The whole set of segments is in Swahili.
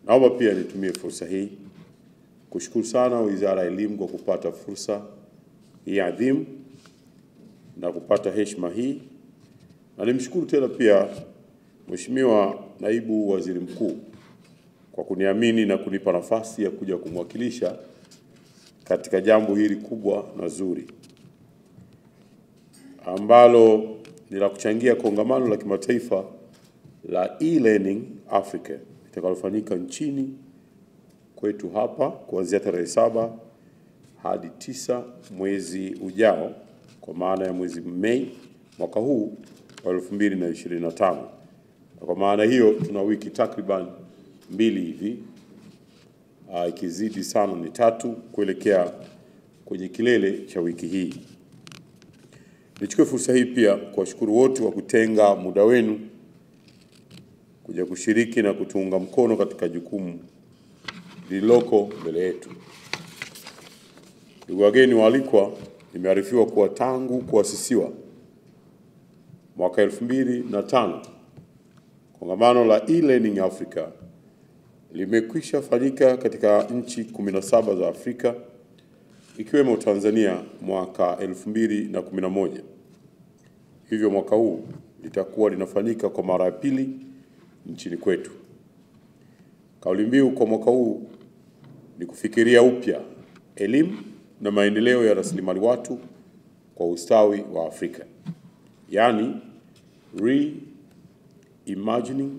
Naomba pia nitumie fursa hii kushukuru sana Wizara ya Elimu kwa kupata fursa hii adhimu na kupata heshima hii. Na nimshukuru tena pia Mheshimiwa Naibu Waziri Mkuu kwa kuniamini na kunipa nafasi ya kuja kumwakilisha katika jambo hili kubwa na zuri ambalo ni la kuchangia kongamano la kimataifa la e-learning Africa litakalofanyika nchini kwetu hapa kuanzia tarehe 7 hadi 9 mwezi ujao, kwa maana ya mwezi Mei mwaka huu wa 2025. Na kwa maana hiyo tuna wiki takriban 2 hivi, ikizidi sana ni 3 kuelekea kwenye kilele cha wiki hii. Nichukue fursa hii pia kuwashukuru wote wa kutenga muda wenu kuja kushiriki na kutuunga mkono katika jukumu lililoko mbele yetu. Ndugu wageni waalikwa, nimearifiwa kuwa tangu kuasisiwa mwaka 2005 kongamano la e-learning Africa limekwisha fanyika katika nchi 17 za Afrika ikiwemo Tanzania mwaka 2011. Hivyo mwaka huu litakuwa linafanyika kwa mara ya pili nchini kwetu. Kauli mbiu kwa mwaka huu ni kufikiria upya elimu na maendeleo ya rasilimali watu kwa ustawi wa Afrika. Yani Reimagining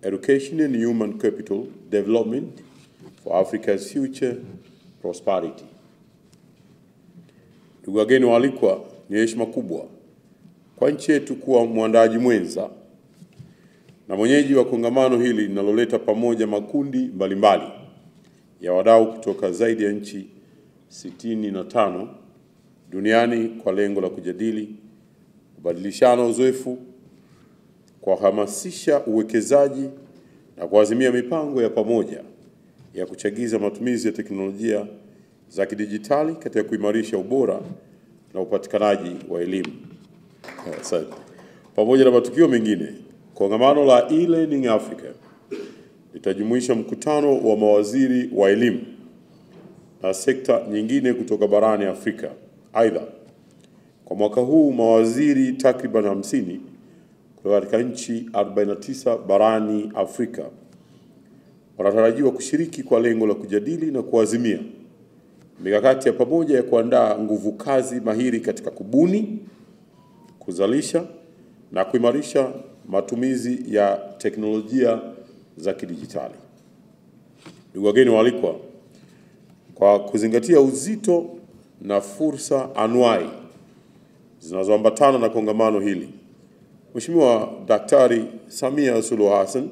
Education and Human Capital Development for Africa's Future Prosperity. Ndugu wageni waalikwa, ni heshima kubwa kwa nchi yetu kuwa mwandaji mwenza na mwenyeji wa kongamano hili linaloleta pamoja makundi mbalimbali ya wadau kutoka zaidi ya nchi 65 duniani kwa lengo la kujadili, kubadilishana uzoefu, kuhamasisha uwekezaji na kuazimia mipango ya pamoja ya kuchagiza matumizi ya teknolojia za kidijitali katika kuimarisha ubora na upatikanaji wa elimu. Pamoja na matukio mengine, kongamano la e-learning Africa litajumuisha mkutano wa mawaziri wa elimu na sekta nyingine kutoka barani Afrika. Aidha, kwa mwaka huu mawaziri takriban 50 kutoka katika nchi 49 barani Afrika wanatarajiwa kushiriki kwa lengo la kujadili na kuazimia mikakati ya pamoja ya kuandaa nguvu kazi mahiri katika kubuni, kuzalisha na kuimarisha matumizi ya teknolojia za kidijitali. Ndugu wageni waalikwa, kwa kuzingatia uzito na fursa anuai zinazoambatana na kongamano hili, Mheshimiwa Daktari Samia Suluhu Hassan,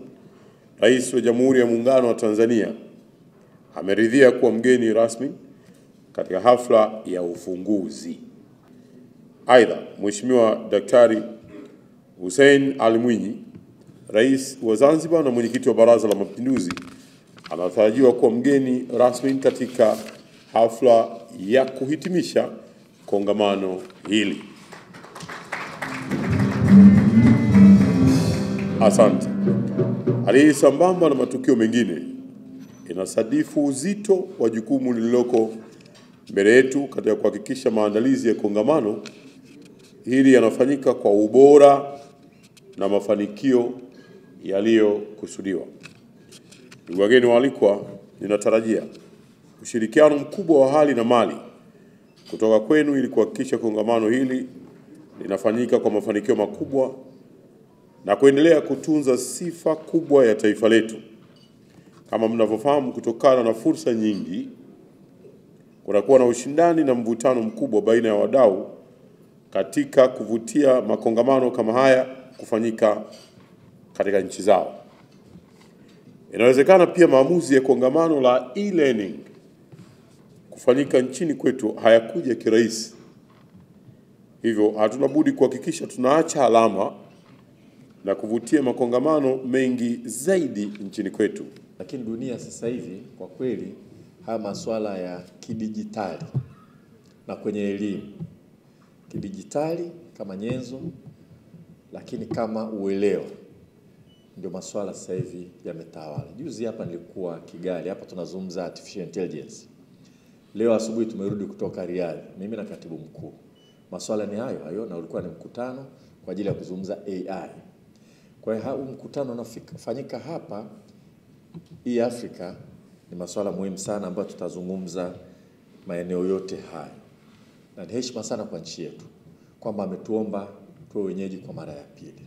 Rais wa Jamhuri ya Muungano wa Tanzania, ameridhia kuwa mgeni rasmi katika hafla ya ufunguzi. Aidha, Mheshimiwa Daktari Hussein Ali Mwinyi, Rais wa Zanzibar na mwenyekiti wa Baraza la Mapinduzi, anatarajiwa kuwa mgeni rasmi katika hafla ya kuhitimisha kongamano hili. Asante. Hali hii sambamba na matukio mengine inasadifu uzito wa jukumu lililoko mbele yetu katika kuhakikisha maandalizi ya kongamano hili yanafanyika kwa ubora na mafanikio yaliyokusudiwa. Ndugu wageni waalikwa, ninatarajia ushirikiano mkubwa wa hali na mali kutoka kwenu ili kuhakikisha kongamano hili linafanyika kwa mafanikio makubwa na kuendelea kutunza sifa kubwa ya taifa letu. Kama mnavyofahamu, kutokana na fursa nyingi, kunakuwa na ushindani na mvutano mkubwa baina ya wadau katika kuvutia makongamano kama haya kufanyika katika nchi zao. Inawezekana pia maamuzi ya kongamano la e-learning kufanyika nchini kwetu hayakuja kirahisi. Hivyo hatuna budi kuhakikisha tunaacha alama na kuvutia makongamano mengi zaidi nchini kwetu. Lakini dunia sasa hivi kwa kweli haya masuala ya kidijitali na kwenye elimu, kidijitali kama nyenzo, lakini kama uelewa ndio masuala sasa hivi yametawala. Juzi hapa nilikuwa Kigali, hapa tunazungumza artificial intelligence. Leo asubuhi tumerudi kutoka Riyadh, mimi na katibu mkuu. Masuala ni hayo na ulikuwa ni mkutano kwa ajili ya kuzungumza AI. Kwa hiyo mkutano unafanyika hapa Afrika, ni masuala muhimu sana ambayo tutazungumza maeneo yote haya. Na ni heshima sana kwa nchi yetu kwamba ametuomba tuwe wenyeji kwa mara ya pili.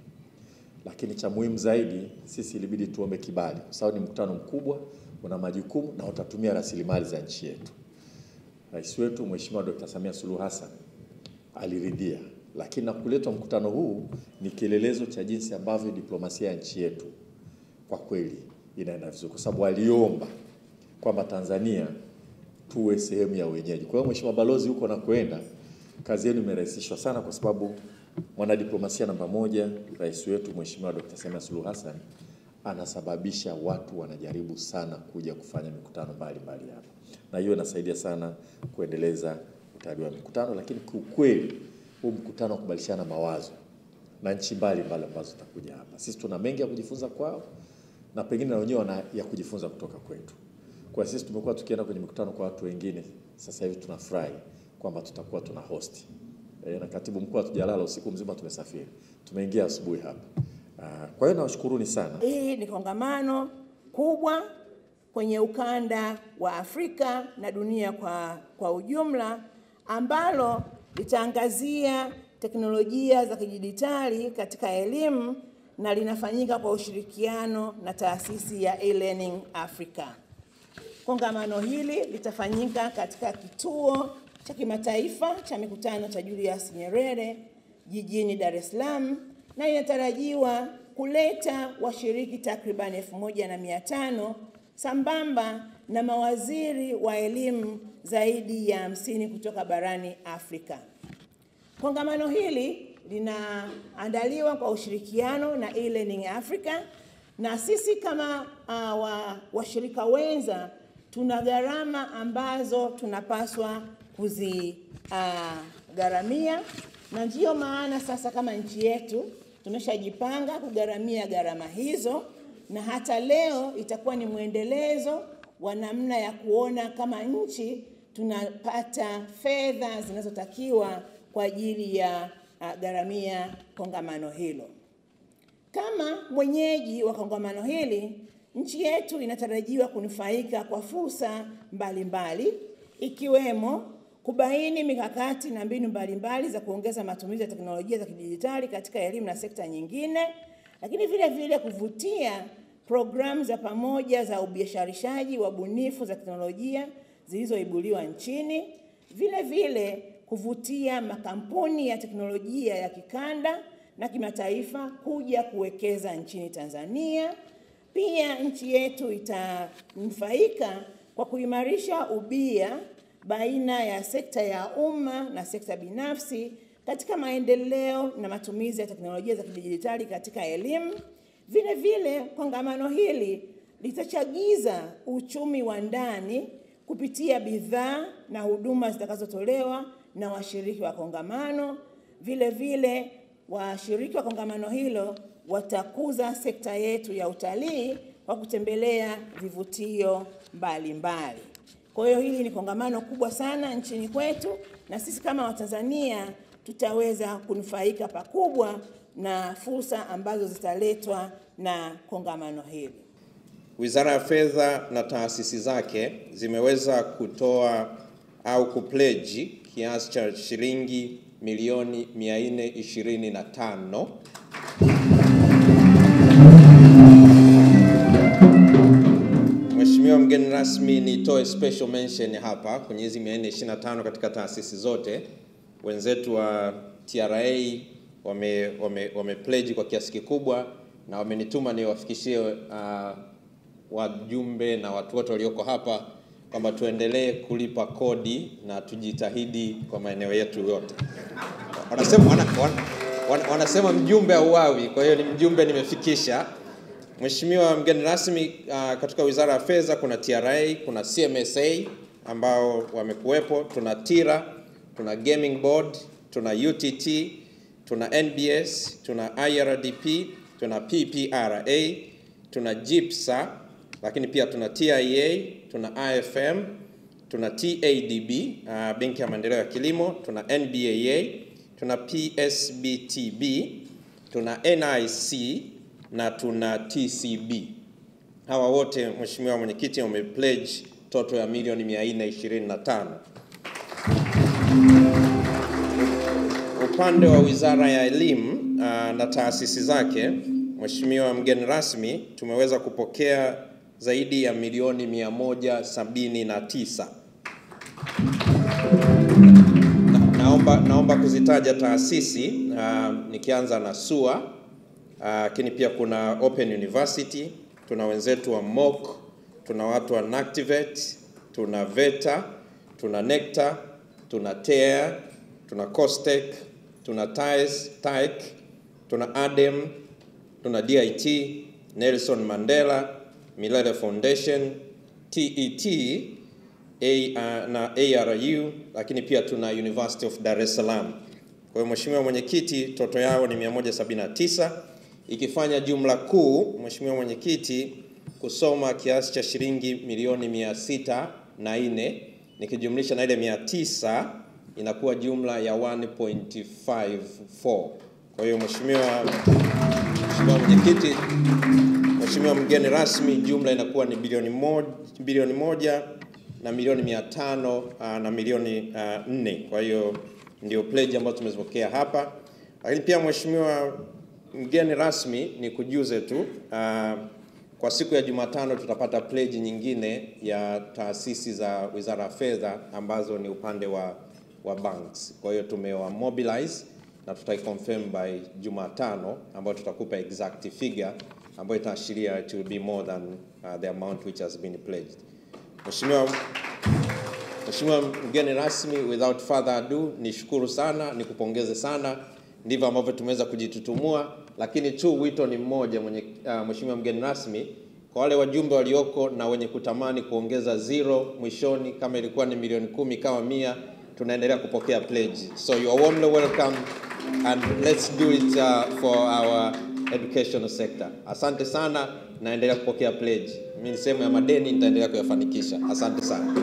Lakini cha muhimu zaidi, sisi ilibidi tuombe kibali kwa sababu ni mkutano mkubwa, una majukumu na utatumia rasilimali za nchi yetu. Rais wetu Mheshimiwa Dr. Samia Suluhu Hassan aliridhia, lakini na kuletwa mkutano huu ni kielelezo cha jinsi ambavyo diplomasia ya nchi yetu kwa kweli inaenda vizuri, kwa sababu aliomba kwamba Tanzania tuwe sehemu ya wenyeji. Kwa hiyo Mheshimiwa Balozi, huko na kwenda, kazi yenu imerahisishwa sana, kwa sababu mwanadiplomasia namba moja, rais wetu Mheshimiwa Dr. Samia Suluhu Hassan anasababisha watu wanajaribu sana kuja kufanya mikutano mbalimbali hapa. Na hiyo inasaidia sana kuendeleza utalii wa mikutano, lakini kwa kweli huu mkutano wa kubadilishana mawazo na nchi mbalimbali ambazo zitakuja hapa. Sisi tuna mengi ya kujifunza kwao na pengine na wenyewe wana ya kujifunza kutoka kwetu. Kwa sisi tumekuwa tukienda kwenye mikutano kwa watu wengine, sasa hivi tunafurahi kwamba tutakuwa tuna host. Na katibu mkuu hatujalala usiku mzima, tumesafiri. Tumeingia asubuhi hapa. Kwa hiyo nawashukuruni sana. Hii ni kongamano kubwa kwenye ukanda wa Afrika na dunia kwa ujumla, ambalo litaangazia teknolojia za kidijitali katika elimu na linafanyika kwa ushirikiano na taasisi ya E-Learning Africa. Kongamano hili litafanyika katika kituo cha kimataifa cha mikutano cha Julius Nyerere jijini Dar es Salaam, na inatarajiwa kuleta washiriki takriban 1500 sambamba na mawaziri wa elimu zaidi ya 50 kutoka barani Afrika. Kongamano hili linaandaliwa kwa ushirikiano na E-Learning Africa, na sisi kama washirika wenza tuna gharama ambazo tunapaswa kuzigharamia, na ndiyo maana sasa kama nchi yetu tumeshajipanga kugharamia gharama hizo, na hata leo itakuwa ni mwendelezo wa namna ya kuona kama nchi tunapata fedha zinazotakiwa kwa ajili ya gharamia kongamano hilo. Kama mwenyeji wa kongamano hili, nchi yetu inatarajiwa kunufaika kwa fursa mbalimbali, ikiwemo kubaini mikakati na mbinu mbalimbali za kuongeza matumizi ya teknolojia za kidijitali katika elimu na sekta nyingine, lakini vile vile kuvutia programu za pamoja za ubiasharishaji wa bunifu za teknolojia zilizoibuliwa nchini, vile vile kuvutia makampuni ya teknolojia ya kikanda na kimataifa kuja kuwekeza nchini Tanzania. Pia nchi yetu itanufaika kwa kuimarisha ubia baina ya sekta ya umma na sekta binafsi katika maendeleo na matumizi ya teknolojia za kidijitali katika elimu. Vile vile kongamano hili litachagiza uchumi wa ndani kupitia bidhaa na huduma zitakazotolewa na washiriki wa kongamano. Vile vile washiriki wa kongamano hilo watakuza sekta yetu ya utalii kwa kutembelea vivutio mbalimbali. Kwa hiyo hili ni kongamano kubwa sana nchini kwetu, na sisi kama Watanzania tutaweza kunufaika pakubwa na fursa ambazo zitaletwa na kongamano hili. Wizara ya Fedha na taasisi zake zimeweza kutoa au kupledge kiasi cha shilingi milioni 425. Mheshimiwa mgeni rasmi, nitoe special mention hapa kwenye hizi 425 katika taasisi zote. Wenzetu wa TRA wame pledge kwa kiasi kikubwa, na wamenituma niwafikishie wajumbe na watu wote walioko hapa kwamba tuendelee kulipa kodi na tujitahidi kwa maeneo yetu yote. Wanasema mjumbe hauawi, kwa hiyo ni mjumbe nimefikisha. Mheshimiwa mgeni rasmi, katika Wizara ya Fedha kuna TRA, kuna CMSA ambao wamekuwepo, tuna TIRA, tuna Gaming Board, tuna UTT, tuna NBS, tuna IRDP, tuna PPRA, tuna GIPSA, lakini pia tuna TIA, tuna IFM, tuna TADB, Benki ya Maendeleo ya Kilimo, tuna NBAA, tuna PSBTB, tuna NIC na tuna TCB. Hawa wote Mheshimiwa Mwenyekiti wamepledge total ya milioni 425. Upande wa Wizara ya Elimu na taasisi zake, Mheshimiwa mgeni rasmi, tumeweza kupokea zaidi ya milioni 179. Naomba kuzitaja taasisi, nikianza na SUA, lakini pia kuna Open University, tuna wenzetu wa MOC, tuna watu wa NACTIVATE, tuna VETA, tuna NECTA, tuna TEA, tuna COSTECH, tuna TAEC, tuna ADEM, tuna DIT, Nelson Mandela, Milele Foundation, TET, na ARU, lakini pia tuna University of Dar es Salaam. Kwa hiyo Mheshimiwa Mwenyekiti, toto yao ni 179, ikifanya jumla kuu Mheshimiwa Mwenyekiti kusoma kiasi cha shilingi milioni 604, nikijumlisha na ile 900 inakuwa jumla ya 1.54. Kwa hiyo Mheshimiwa Mwenyekiti, Mheshimiwa mgeni rasmi, jumla inakuwa ni bilioni 1 na milioni 500 na milioni 4. Kwa hiyo ndio pledge ambazo tumezipokea hapa. Lakini pia Mheshimiwa mgeni rasmi, ni kujuze tu kwa siku ya Jumatano tutapata pledge nyingine ya taasisi za Wizara ya Fedha ambazo ni upande wa banks. Kwa hiyo tumewa mobilize na tutaiconfirm by Jumatano, ambayo tutakupa exact figure ambayo itaashiria it will be more than the amount which has been pledged. Mheshimiwa mgeni rasmi, without further ado, nishukuru sana, nikupongeze sana. Ndivyo ambavyo tumeweza kujitutumua, lakini tu wito ni mmoja Mheshimiwa mgeni rasmi, kwa wale wajumbe walioko na wenye kutamani kuongeza zero mwishoni, kama ilikuwa ni milioni 10 kama 100, tunaendelea kupokea pledge. So you are warmly welcome, and let's do it for our educational sector. Asante sana, naendelea kupokea pledge. Mimi ni sehemu ya madeni, nitaendelea kuyafanikisha. Asante sana.